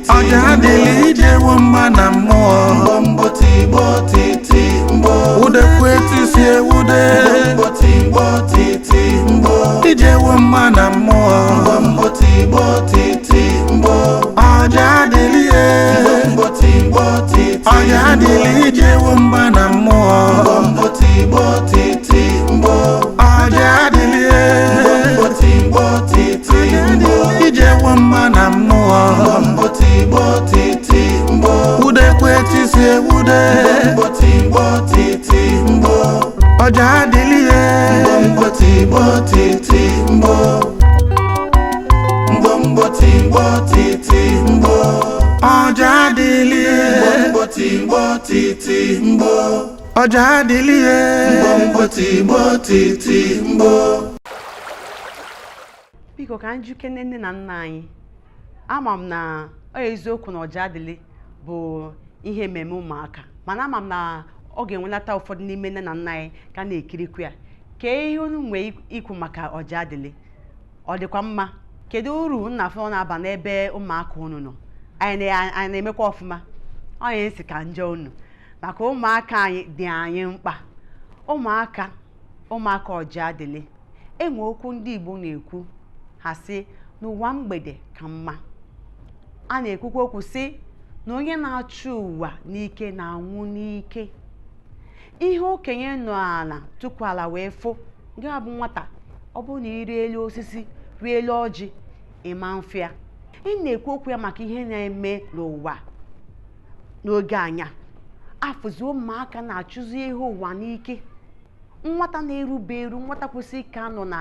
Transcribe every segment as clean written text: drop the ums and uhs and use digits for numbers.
Ojadili jewo mana mmụọ Mbombo timbo titi mbo Udekwe tisie ude Mbombo timbo titi mbo Ijewo mana mmụọ Mbombo timbo titi mbo Ojadili Mbombo timbo titi Ojadili jewo mana mmụọ Mbombo timbo titi mbo Ojadili Mbombo timbo titi mbo Ijewo mana mmụọ Mbombo timbo titi mbo Udekwe tisie ude Mbombo timbo titi mbo Ojadili Mbombo timbo titi mbo Mbombo timbo titi mbo Ojadili Mbombo timbo titi mbo Ojadili Mbombo timbo titi mbo. Biko ka njuke nne na nna anyị ama m na ọ eziokwu na Ojadili bụ ihe mmemme ụmụaka mana ama m na ọ ga-enwelata ụfọdụ n'ime nne na nna anyị ka na-ekirikwu ya kee ihe unu nwee ikwu maka Ojadili ọ dịkwa mma kedu uru nna afọ na-aba n'ebe ụmụaka unu nọ anyị na-emekwa ọfụma onye si ka njọ unu maka ụmụaka anyị dị anyị mkpa ụmụaka Ojadili enwe okwu ndị Igbo na-ekwu ha sị n'ụwa mgbede ka mma a na-ekwukwa okwu sị na onye na-achụ ụwa n'ike na-anwụ n'ike ihe okenye nọ ala tupu ala wee fụ ndị abụ nwata ọ bụrụ na iri elu osisi rie elu ọjị ịma mfịa ị na-ekwu okwu ya maka ihe na-eme n'ụwa n'oge anya afụzi ụmụaka na-achụzi ihe ụwa n'ike nwata na-erube eru nwata kwesịrị ka nọ na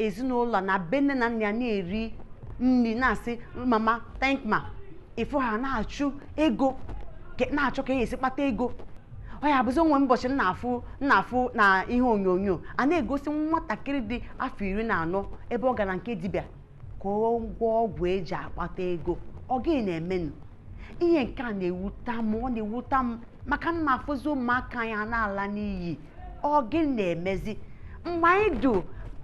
ezinụlọ na be nne na nna ya na-eri nri na-asị mama thank ma ifo ha na-achụ ego na-achọ ka esi kpata ego ọ ya bụzi onwe ụbọchị nna-afụ na ihe onyonyo a na-egosi nwatakịrị dị afọ 14 ebe ọ gara nke dibịa ka ọ gwọọ ọgwụ eji akpata ego ọ gị na-emenụ ihe nke a na-ewuta m ọ na-ewuta m maka mma afụzi ụmụaka ya na-ala n'iyi ọ gị na-emezi mgbe anyị dị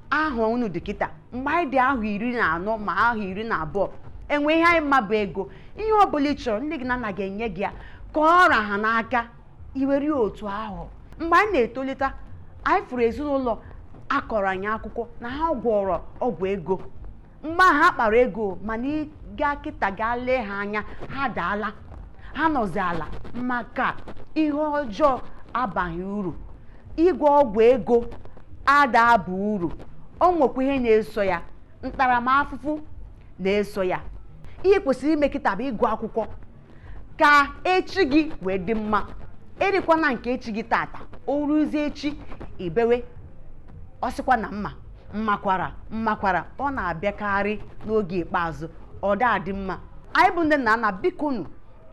ahụ unu dị kịta mgbe anyị dị ahụ 14 ma ahụ 12 enwe ihe anyị mma bụ ego ihe ọ bụla ị chọrọ nne gị na nna gị enye gị ya ka ọ ra ha n'aka iwere otu ahụ mgbe anyị na-etolite anyị fụrụ ezinụlọ akọrọ anyị akụkọ na ha gwọrọ ọgwụ ego mgbe ha kpara ego mana ịga kịta gaa lee ha anya ha daala ha nọzi ala maka ihe ọjọọ abaghị uru ịgwọ ọgwụ ego ada bụ uru o nwekwa ihe na-eso ya ntaramahụhụ na-eso ya ihe kwesịrị ime kịta bụ ịgụ akwụkwọ ka echi gị wee dị mma erikwana nke echi gị tata o ruzie echi ibewe ọsịkwa na mmakwara ọ na-abịakarị n'oge ikpeazụ ọ dị mma anyị bụ ndị nna nna biko nụ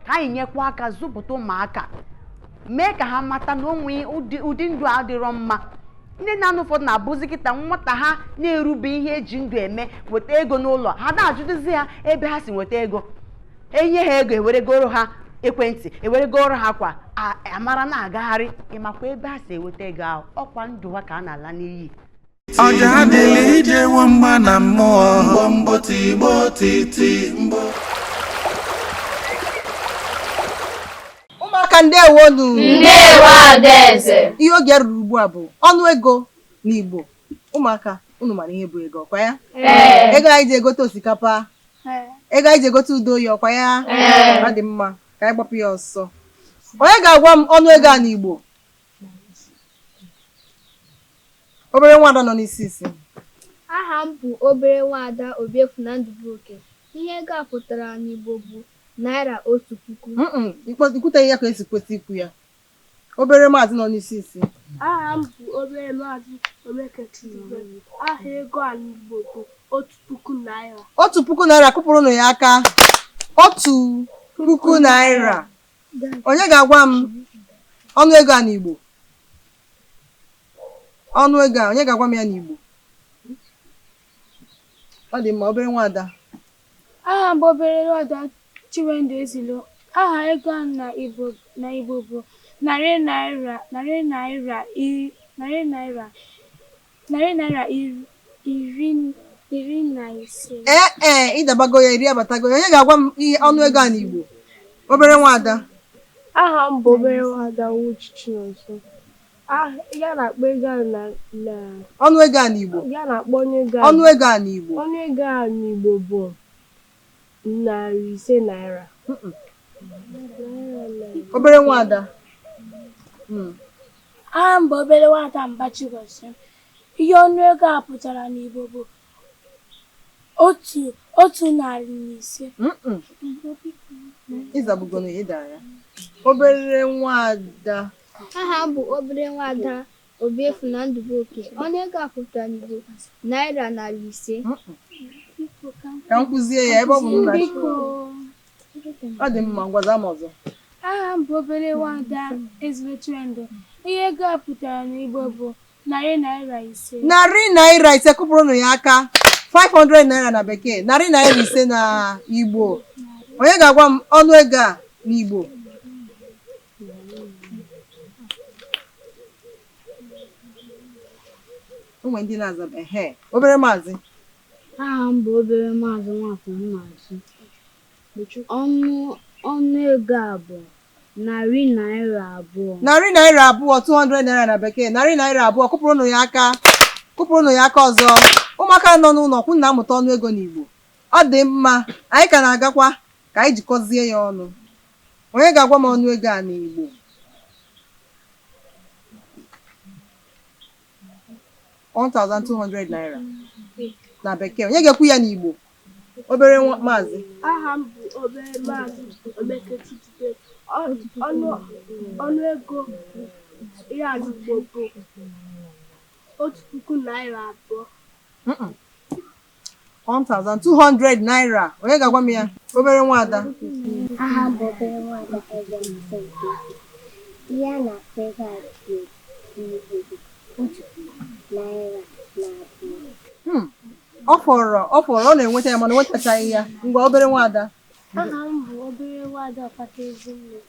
ka anyị nyekwa aka zụpụta ụmụaka mee ka ha mata na onwe ụdị ndụ adịrọ mma ndị na-anụ ụfọdụ na-abụzi kịta nwata ha na-erube ihe eji ndụ eme weta ego n'ụlọ ha na-ajụdịzi ha ebe ha si nweta ego enye ha ego eweregoro ha ekwentị eweregoro ha kwa amara na-agagharị ịmakwa ebe ha si enweta ego ahụ ọkwa ndụ ha ka a na-ala n'iyi Ojadili ijewo mana mmụọ Mbombo timbo titi mbo ụmụaka ndewonu Ndewo Adaeze. ihe oge ruru ugbu a bụ ọnụ ego n'Igbo ụmụaka unu mara ihe bụ ego ọkwa ya ego anyị ji egote osikapa ego anyị ji egote udo oyi ọkwa ya ọ dị mma ka anyị gbapụ ya ọsọ onye ga-agwa m ọnụ ego a n'Igbo obere nwada nọ n'isi isi Aha m bụ obere nwada Obiefunandụbuoke. Ihe ego a pụtara n'Igbo bụ naira 1,000. ikwuteghị ya ka esi kwesị ikwu ya obere maazị nọ n'isi isi Aha m bụ obere maazị Omekechukwu. Aha ego a n'Igbo bụ 1,000 naira. 1,000 naira kụpụrụnụ ya aka 1,000 naira onye ga-agwa m ọnụ ego a n'Igbo onye ga-agwa m ya n'Igbo ọ dị mma obere nwada Aha m bụ obere nwada Chiwendụ Ezilo. Aha ego a na Igbo bụ narị naira iri 15. ịdabago ya iri abatago ya. Onye ga-agwa m ihe ọnụego a n'Igbo? Obere nwaada. Aha m bụ obere nwaada Uchichi nso. Ya na-akpọ ego a na Ọnụego a n'Igbo. ya na-akpọ Ọnụego a n'Igbo. ọnụego a n'Igbo bụ 500 naira. Obere nwaada. Aha m bụ obere nwaada Mbachigozie. Ihe ọnụego a pụtara n'Igbo bụ 105. Ịzabugono ịdara ya. Obere nwaada. Aha m bụ obere nwaada Obiefu na Ndụbụoke. Ọnụego a pụtara n'Igbo naira 500. Ka m kụzie ya ebe ọ bụ nna. Ọ dị mma, ngwaza m ọzọ. Aha m bụ obere nwaada Eziletụndụ. Ihe ego a pụtara n'Igbo bụ 500 naira. 500 naira kụpụrụnụ ya aka. 500 naira na bekee, 500 naira na Igbo. Onye ga-agwa m ọnụego a n'Igbo? Ụmụ ndị na-aza obere maazị. Aha m bụ obere maazị Nwafọ Mmazi. Ọnụego a bụ 200 naira. 200 naira, 200 naira na bekee, 200 naira kụpụrụnụ ya aka. Kụpụrụnụ ya aka ọzọ. Ụmụaka nọ n'ụlọ kwụ na-amụta ọnụego n'Igbo. Ọ dị mma, anyị ka na-agakwa ka anyị jikọzie ya ọnụ. Onye ga-agwa m ọnụego a n'Igbo? 1200 naira na bekee. Onye ga-ekwu ya n'Igbo? Obere maazị. Aha m bụ obere maazị Omekechitide. Ọnụego ya n'Igbo bụ 1,000 naira 2. 1200 naira. Onye ga-agwa m ya? Obere nwaada. Aha m bụ obere nwaada Eze Nsente. Ihe a na-akpọ ego a n'Igbo bụ 1,000 naira na 2. Ọ fọrọ ọ na-enweta ya mana o nwetachaghị ya. Ngwa obere nwaada. Aha m bụ obere nwaada Ọkpata Ezinne.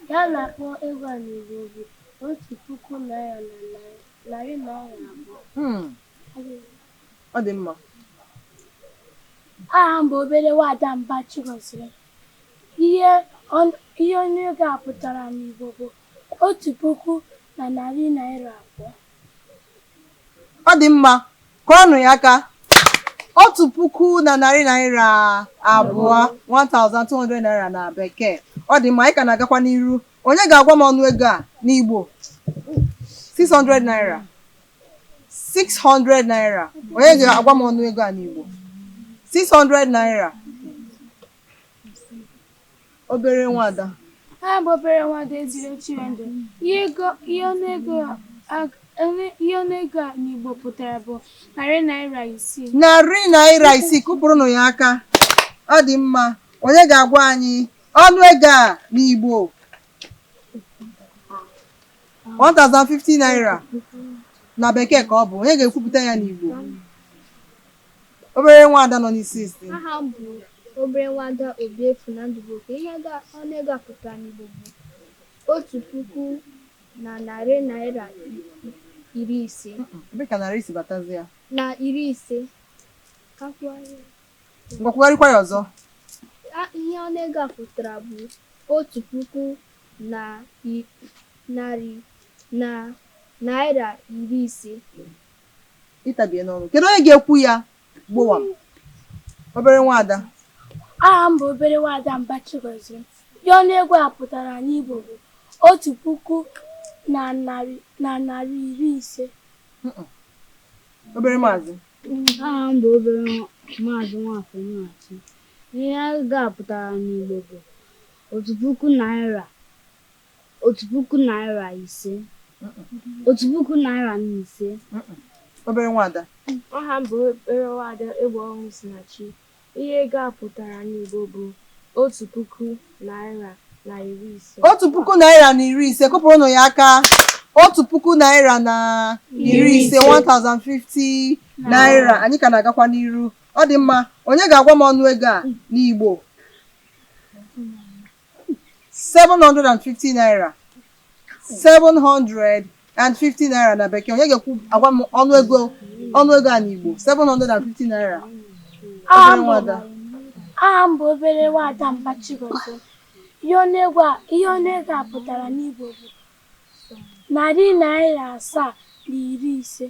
Ya na-akpọ ego a n'Igbo bụ 1,000 naira na 200 naira. Ọ dị mma. Aha m bụ obere nwaada Mbachigozie. Ihe ọnụego a pụtara n'Igbo bụ 1,000 naira 2. Ọ dị mma, kụọnụ ya aka. 1,000 naira 2, 1200 naira na bekee. Ọ dị mma, anyị ka na-agakwa n'iru. Onye ga-agwa m ọnụego a n'Igbo? 600 naira. 600 naira. Onye ga-agwa m ọnụego a n'Igbo? 600 naira. Obere nwaada. Ha bụ obere nwaada Eziletụndụ. Ihe ọnụego a n'Igbo pụtara bụ 500 naira. 500 naira kụpụrụnụ ya aka. Ọ dị mma. Onye ga-agwa anyị ọnụego a n'Igbo? 1050 naira na bekee ka ọ bụ. Onye ga-ekwupụta ya n'Igbo? Obere nwaada nọ n'isi isi. Aha m bụ obere nwaada Obiefu na Ndụbụoke. Ihe ọnụego a pụtara n'Igbo bụ 1,000 naira 50. Ebe ka narị isi batazi ya? Na 50. Ngwakwugharịkwa ya ọzọ. Ihe ọnụego a pụtara bụ 1,000 naira 50. Ịtabie n'ọnụ. Kedu onye ga-ekwu ya? Gbowa m. Obere nwaada. Aha m bụ obere nwaada Mbachigozie. Ihe ọnụego a pụtara n'Igbo bụ 1,050. Obere maazị. Aha m bụ obere maazị Nwafọ Mmazi. Ihe ego a pụtara n'Igbo bụ 1,000 naira 5. 1,000 naira na 5. Obere nwaada. Aha m bụ obere nwaada Egbeọnwụsinachi. Ihe ego a pụtara n'Igbo bụ 1,000 naira na 50. 1,000 naira na 50. Kụpụrụnụ ya aka. 1,000 naira na 50. 1050 naira. Anyị ka na-agakwa n'iru. Ọ dị mma. Onye ga-agwa m ọnụego a n'Igbo? 750 naira. 750 naira na bekee. Onye ga-agwa m ọnụego a n'Igbo? 750 naira. aha m bụ obere nwada Mpachigozie. Ihe ọnụego a pụtara n'Igbo bụ 750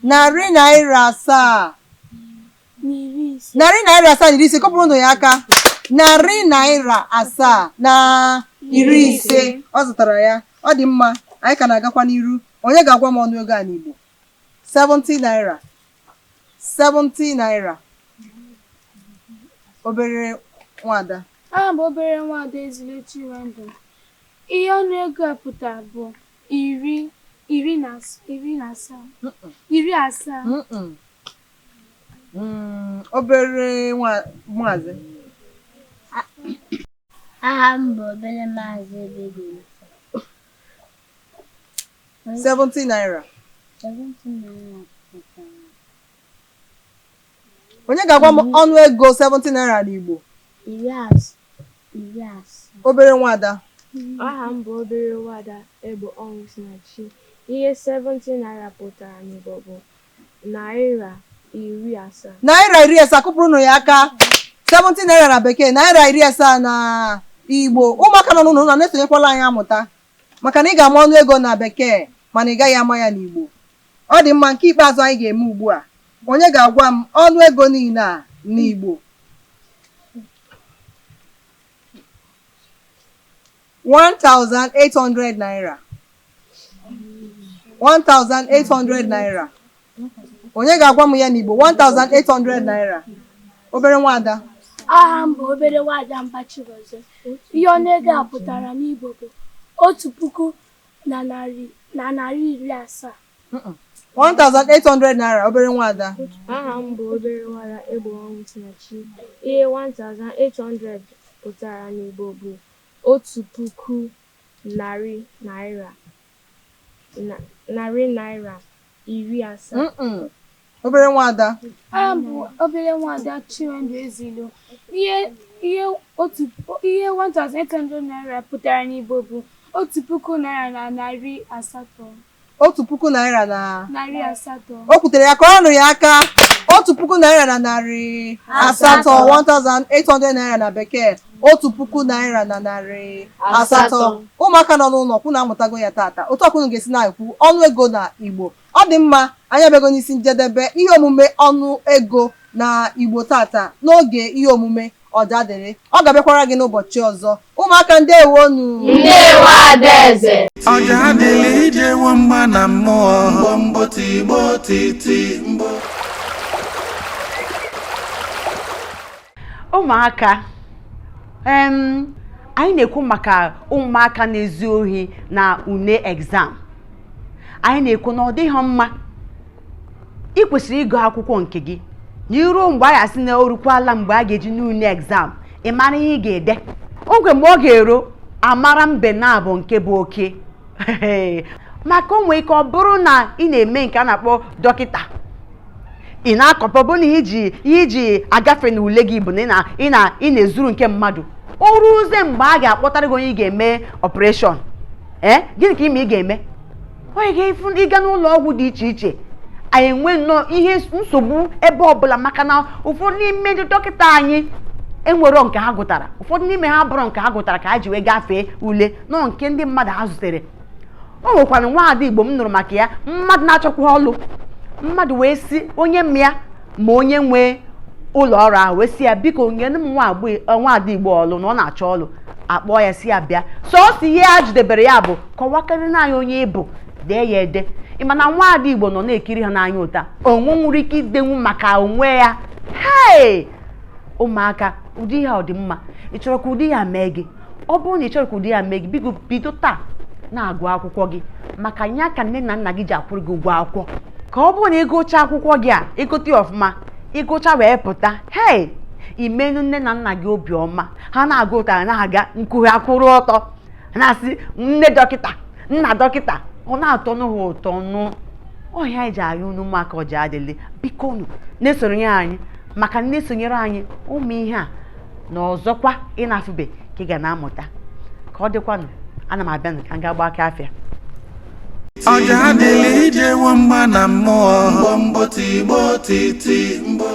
750 750 kọpụrụ ụnụ ya aka 750 ọ zụtara ya. Ọ dị mma, anyị ka na-agakwa n'iru. Onye ga-agwa m ọnụego a n'Igbo? 70 naira. 70 naira. Obere nwada. Aha m bụ obere nwada Ezilechi Random. Ihe ọnụego a pụtara bụ 70. Obere maazị. Aha m bụ obere maazị Ebegoro. 70 naira. 70 naira pụtara. Onye ga-agwa m ọnụego 70 naira n'Igbo? 70. Obere nwada. Aha m bụ obere nwada Egbo Ọnwụsinachi. Ihe 70 naira pụtara n'Igbo bụ naira 70. Naira 70 kụpụrụ ụnụ ya aka. 70 naira na bekee, naira 70 na Igbo. Ụmụaka nọ n'ụlọ na-esonyekwala anyị amụta, maka na ị ga-ama ọnụego na bekee mana ị gaghị ama ya n'Igbo. Ọ dị mma, nke ikpeazụ anyị ga-eme ugbu a. Onye ga-agwa m ọnụego niile a n'Igbo? 1,800 naira. 1,800 naira. Onye ga-agwa m ya n'Igbo? 1,800 naira. Obere nwada. Aha m bụ obere nwada Mpachigozie. Ihe ọnụego a pụtara n'Igbo bụ 1,700. 1,800 naira. Obere nwada. Aha m bụ obere nwada Egbo Ọnwụsinachi. Ihe 1,800 pụtara n'Igbo bụ 1,000 naira. Narị naira 70. Obere nwada. Aha m bụ obere nwada Chinwendu Ezilo. Ihe 1,800 naira pụtara n'Igbo bụ 1,000 naira na narị asatọ. 1,000 naira na narị asatọ. O kwutere ya ka ọnụ ya aka. 1,000 naira na narị asatọ. 1,800 naira na bekee. 1,000 naira na narị asatọ. Ụmụaka nọ n'ụlọ kwụ na-amụtago ya tata. Otu ọkwụnụ ga-esi na-ekwu ọnụego na Igbo. Ọ dị mma, anyị abịago n'isi njedebe ihe omume ọnụego na Igbo tata n'oge ihe omume Ojadili. Ọ ga-abịakwara gị n'ụbọchị ọzọ. Ụmụaka ndewonu. Ndewo Adaeze. Ojadili ije nwe mma na mmụọ. Mbọ tigbo titi mbọ. Ụmụaka, anyị na-ekwu maka ụmụaka na-ezu ohi na ule exam. Anyị na-ekwu na ọ dịghị mma. Ị kwesịrị ịgụ akwụkwọ nke gị n'iru mgbe anyị asị na orukwala mgbe a ga-eji n'ule exam, ị mara ihe ị ga-ede. Oge mgbe ọ ga-eru amara mbe na abụ nke bụ oke. Maka o nwere ike ọ bụrụ na ị na-eme nke a na-akpọ dọkịta, ị na-akọpọ bụ na ihe iji agafe na ule gị bụ na ị na-ezuru nke mmadụ. O ruzie mgbe a ga-akpọtara gị onye ị ga-eme ọpụreshọn, gịnị ka ime ị ga-eme? Onye ga-efu ịga n'ụlọ ọgwụ dị iche iche, anyị enwe nnọọ ihe nsogbu ebe ọbụla, maka na ụfọdụ n'ime ndị dọkịta anyị enwero nke ha gụtara, ụfọdụ n'ime ha bụrụ nke ha gụtara ka ha ji wee gafee ule nọ nke ndị mmadụ ha zutere. O nwekwara nwaada Igbo m nụrụ maka ya, mmadụ na-achọkwa ọlụ, mmadụ wee si onye m ya ma onye nwe ụlọ ọrụ ahụ wee si ya, biko nye m nwaada Igbo ọlụ na ọ na-achọ ọlụ. Akpọọ ya si ya bịa, sọọsọ ihe a jidebere ya bụ kọwakarị n'anya onye ịbụ, dee ya ede. Ịma na nwaada Igbo nọ na-ekiri ha n'anya ụta, onwe nwere ike idenwu maka onwe ya. Hei ụmụaka, ụdị ihe ọ dị mma? Ị chọrọ ka ụdị ya mee gị? Ọ bụrụ na ị chọrọ ka ụdị ya mee gị, biko bido taa na-agụ akwụkwọ gị, maka ya ka nne na nna gị ji akwụrụ gị ụgwọ akwụkwọ. Ka ọ bụrụ na ịgụcha akwụkwọ gị a, ịgụta ya ọfụma, ịgụcha wee pụta, hei imenu nne na nna gị obiọma. Ha na-agụ ụtara na-aga nkughe akwụrụ ọtọ na-asị nne dọkịta, nna dọkịta, ọ na-atọ n'ha ụtọ nụ. Ọhịa anyị ji ayụ unu ụmụaka Ojadili, biko unu na-esonye anyị, maka na-esonyere anyị ụmụ ihe a na ọzọkwa ị na-afụbe ka ị ga na-amụta. Ka ọ dịkwanụ, ana m abịa ka m ga-agba aka afịa. Ojadili ije nwe mma na mmụọ. Mbọ tigbo titi mbọ.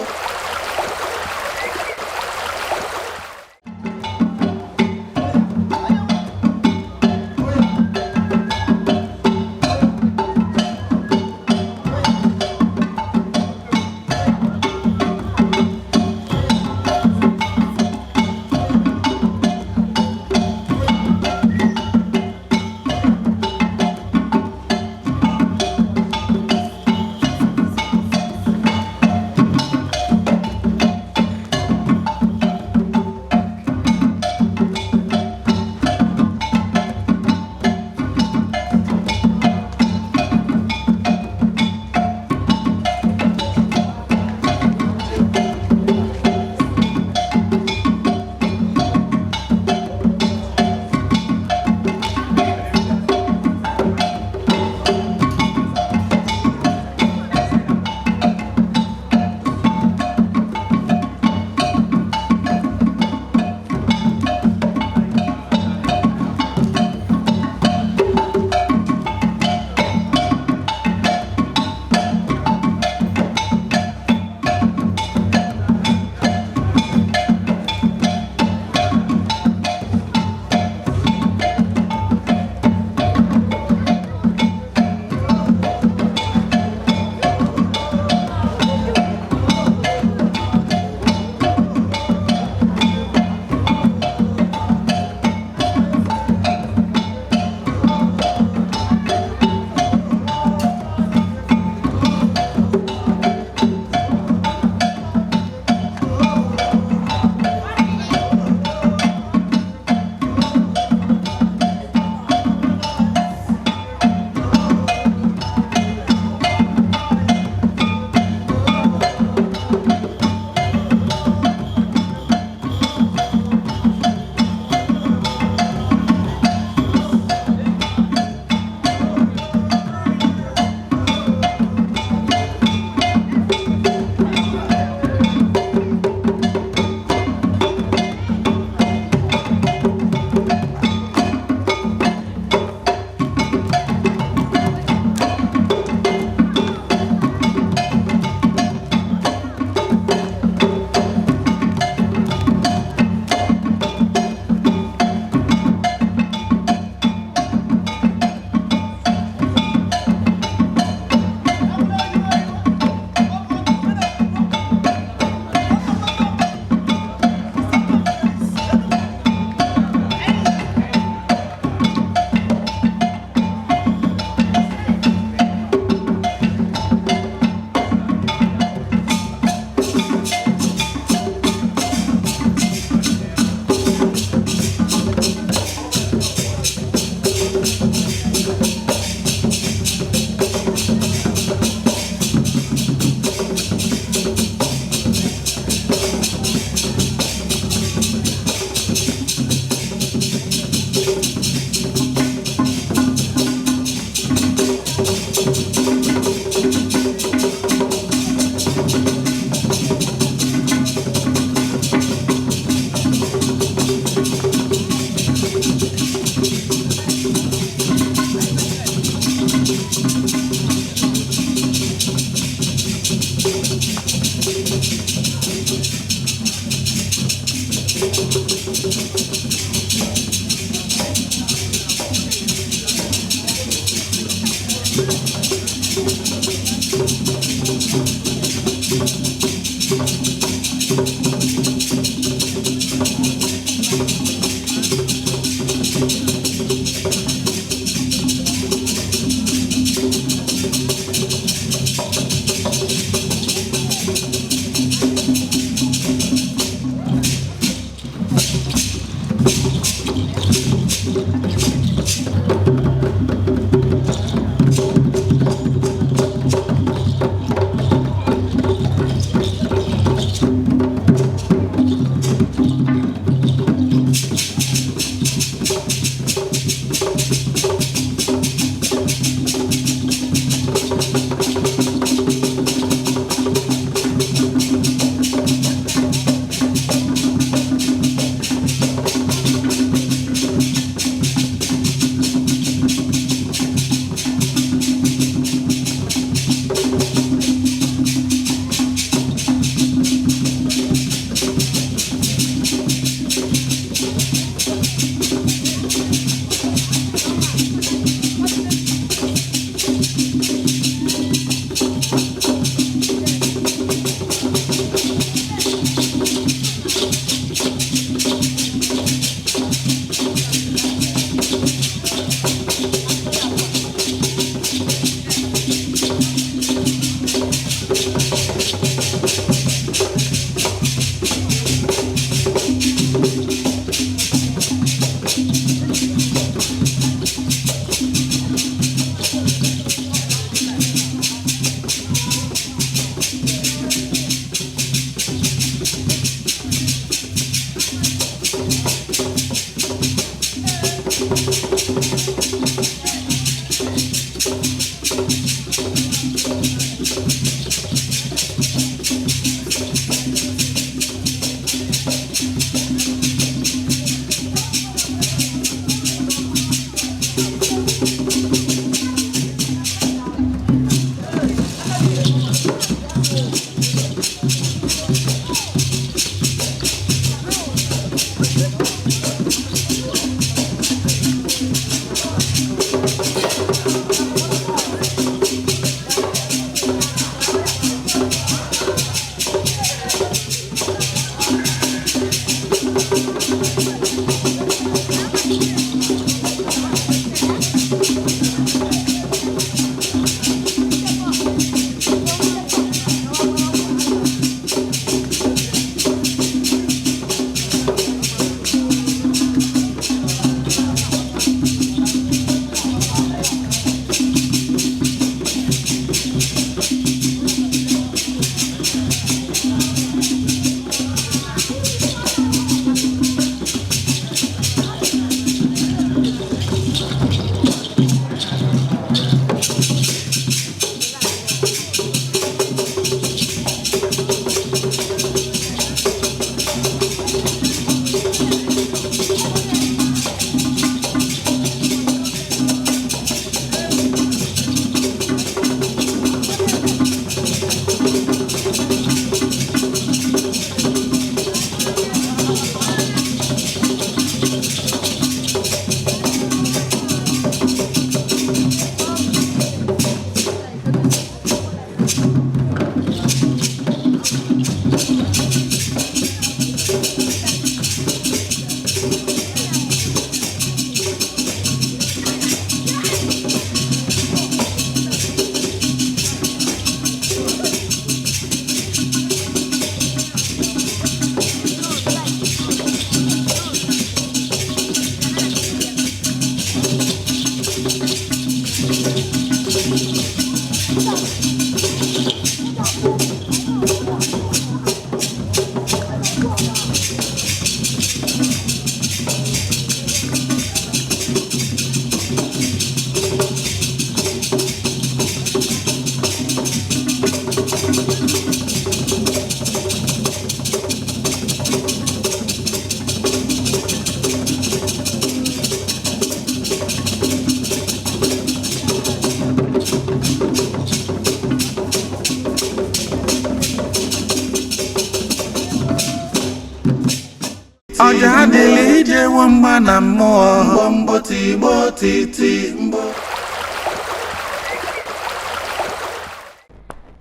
mgba na mmụọ mgbo mgbo tigbo titi mgbo.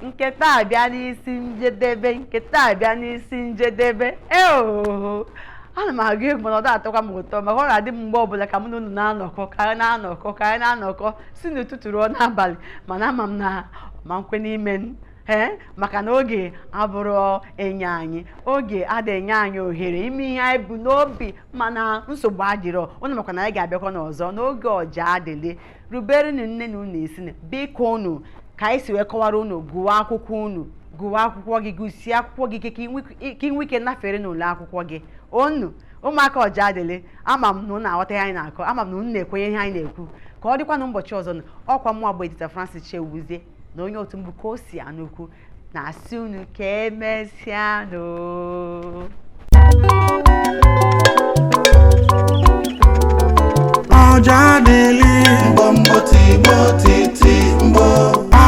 Nketa abịa n'isi njedebe, nketa abịa n'isi njedebe. Ana m agụ egwu mana ọ da-atọkwa m ụtọ maka ọ na-adị m mgbe ọbụla ka mụ na unu na-anọkọ ka anyị na-anọkọ si n'ụtụtụ ruo n'abalị, mana ama m na ma nkwe n'ime maka na oge abụrụ enye anyị, oge ada enye anyị ohere ime ihe anyị bụ n'obi, mana nsogbu adịrọ. Unu makwa na anyị ga-abịakwa n'ọzọ n'oge Ojadili. Rubere nne na unu esi biko unu ka anyị si wee kọwara unu gụwa akwụkwọ unu, gụwa akwụkwọ gị, gụsie akwụkwọ gị ka ị nwee ike nafere n'ụlọ akwụkwọ gị. Unu ụmụaka Ojadili, ama m na unu aghọta ihe anyị na-akọ, ama m na unu na-ekwenye ihe anyị na-ekwu. Ka ọ dịkwa n'ụbọchị ọzọ, ọkwa mụ agba Edita Francis Chewuzie na onye otu mbụ ka o si anụkwu na-asị unu ka emesịanụ. Ojadili mgbo mgbo tigbo titi mgbo.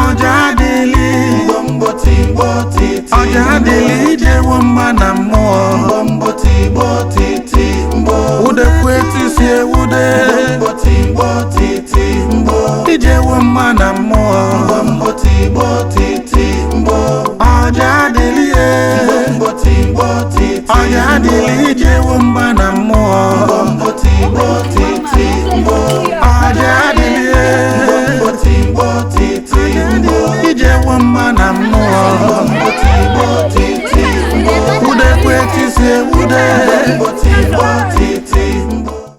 Ojadili mgbo mgbo tigbo titi Ojadili ijewo mgba na mmụọ mgbo mgbo tigbo titi mgbo. udekwe tisi ewude mgbo tigbo titi mgbo. ijewo mgba na mmụọ mgbo mgbo tigbo titi mgbo. Ojadili mgbo tigbo titi Ojadili ijewo mgba na mmụọ mgbo mgbo tigbo titi mgbo. Ojadili mgbo tigbo titi mgbo. ijewo mgba na